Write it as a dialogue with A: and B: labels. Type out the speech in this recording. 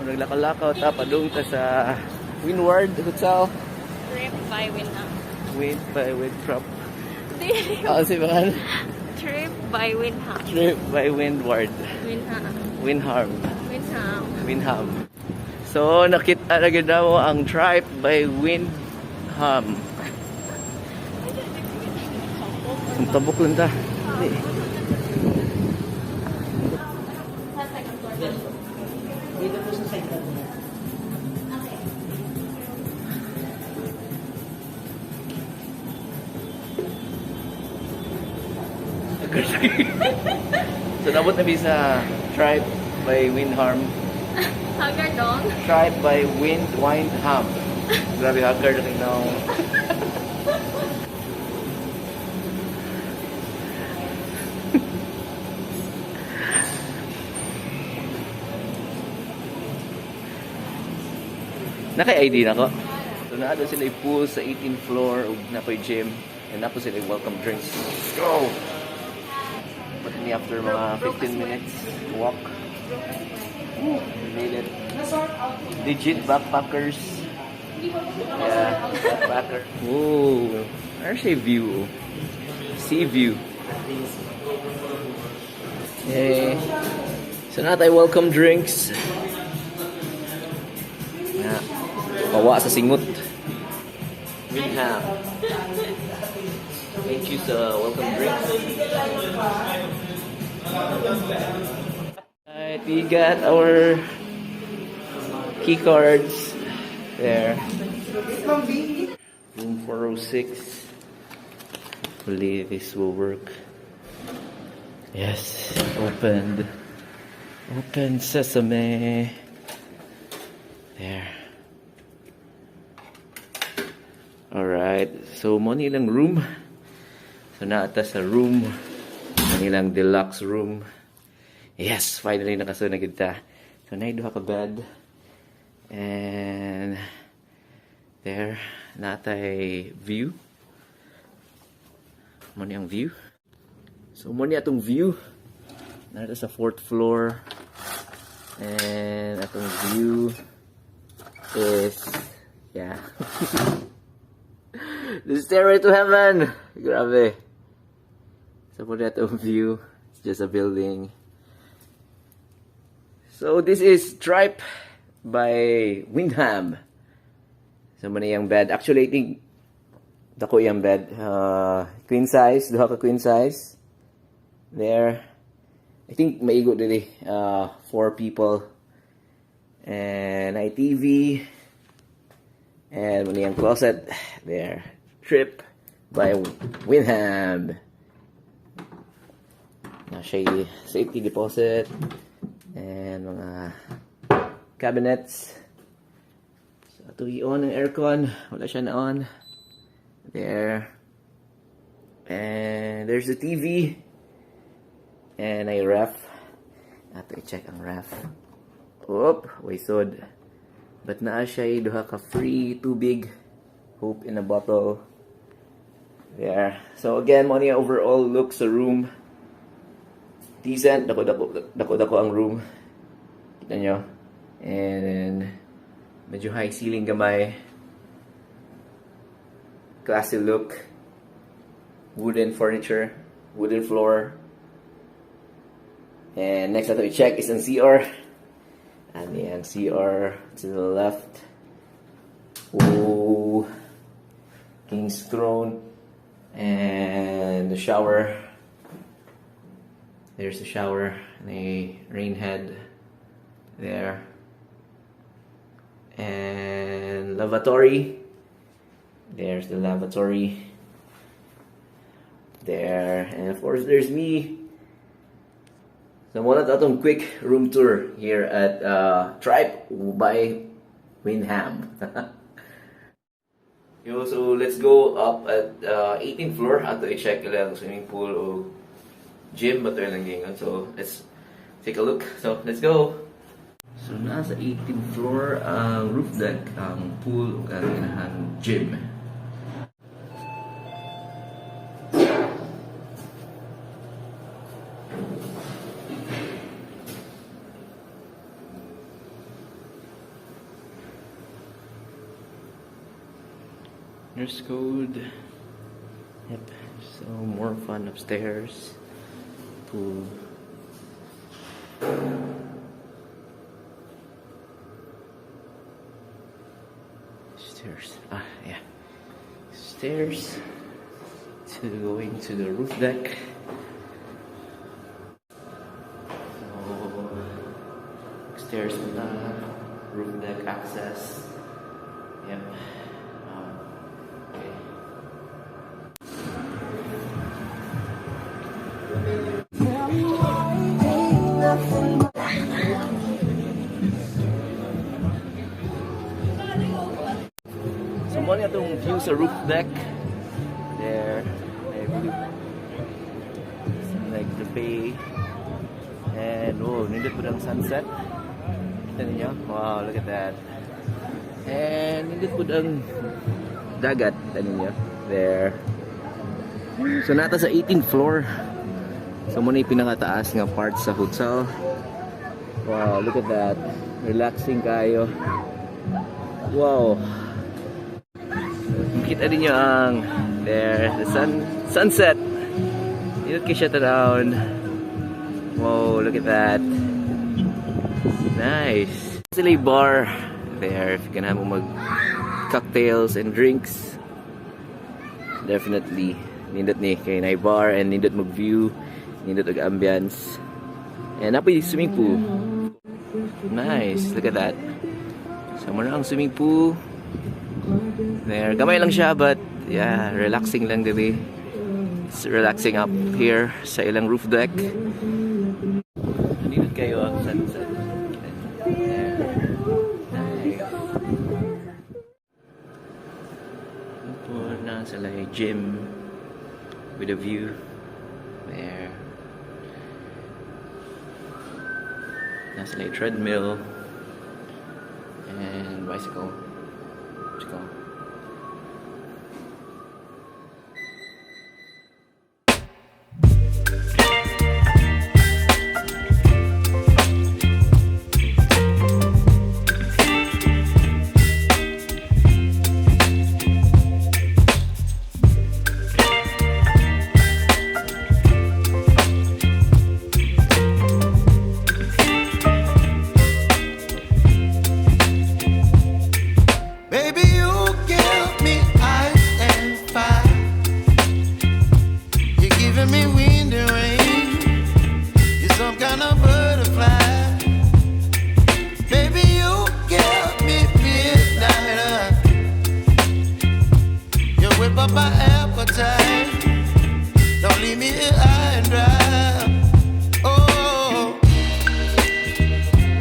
A: naglakaw-lakaw ta padung ta sa Windward Hotel.
B: Trip by Windham.
A: Wind by Windtrap.
B: Trip
A: Si Bangan.
B: by Windham.
A: Trip by Windward.
B: Windham.
A: Windharm.
B: Windham.
A: Windham. So nakita na gid mo ang Trip by Windham. Ang tabok lang ta.
C: Dito po sa side natin.
A: So nabot na sa Tribe by Windharm.
B: Haggard dong.
A: Tribe by Windham. Grabe haggard na tingnan. Naka-ID na ko. So naado sila yung pool sa 18th floor ug napoy gym and napo sila yung welcome drinks. Let's go! But me after mga 15 minutes walk. Woo, we made it. Legit backpackers. Yeah, backpacker. Whoa, there's a view. Sea view. Hey. So na tayo welcome drinks. Yeah. Pawa sa singot. Windham. Thank you sa welcome drinks. Alright, we got our key cards there. Room 406. Hopefully this will work. Yes, opened. Open sesame. There. Alright, so mo nilang room. So naata sa room. Nilang deluxe room. Yes, finally nakasunod kita. So naiduha ka bed. And there, natay view. Mo ni ang view. So mo ni atong view. Nata sa 4th floor. And atong view is yeah. The stairway to heaven. Grabe. So for that view, it's just a building. So this is Tripe by Windham. So mani yung bed. Actually, I think dako yung bed. Queen size. Duha ka queen size. There. I think maigo dili. 4 people. And ITV. And mani yung closet. There. Trip by Windham. Na siya safety deposit and mga cabinets. So ito i-on ang aircon. Wala siya na on. There. And there's the TV. And a ref. Ato i-check ang ref. Oop, waysod. But naa siya duha ka free tubig. Hope in a bottle. There. So again, mo niya overall look sa room. Decent. Dako ang room. Kita nyo. And medyo high ceiling gamay. Classy look. Wooden furniture. Wooden floor. And next na to i-check is ang CR. And yan, CR to the left. Ooh. King's throne. And the shower. There's the shower and a rain head there. And lavatory. There's the lavatory. There. And of course there's me. So muna tatong quick room tour here at Tripe by Windham. Yo, so let's go up at 18th floor ato i-check lang swimming pool o gym ba ito lang gingan. So let's take a look. So let's go. So nasa 18th floor ang roof deck, ang pool o ang gym. Nurse code. Yep. So more fun upstairs. Pool. Stairs. Ah, yeah. Stairs to going to the roof deck. So upstairs na roof deck access. Yep. Okay. So mo na itong view sa roof deck. There. May view. Like the bay. And oh, nindot po ng sunset. Kita ninyo? Wow, look at that. And nindot po ang dagat. Kita ninyo? There. So nata sa 18th floor. So muna yung pinakataas nga part sa hotel. Wow, look at that. Relaxing kayo. Wow. Kita niyo ang there, the sunset. Dito kayo siya down. Wow, look at that. Nice. Sila yung bar there if you can have mag cocktails and drinks. Definitely. Nindot ni kay na bar and nindot mag view, nindot ang ambience. And napo yung swimming pool. Nice. Look at that. So muna ang swimming pool. There, gamay lang siya but yeah, relaxing lang gabi. It's relaxing up here sa ilang roof deck. Nandito kayo ang sunset. There. Nice. Ito na sa gym with a view. There. Nasa treadmill and bicycle. Let's go.
D: Whip up my appetite. Don't leave me here high and dry.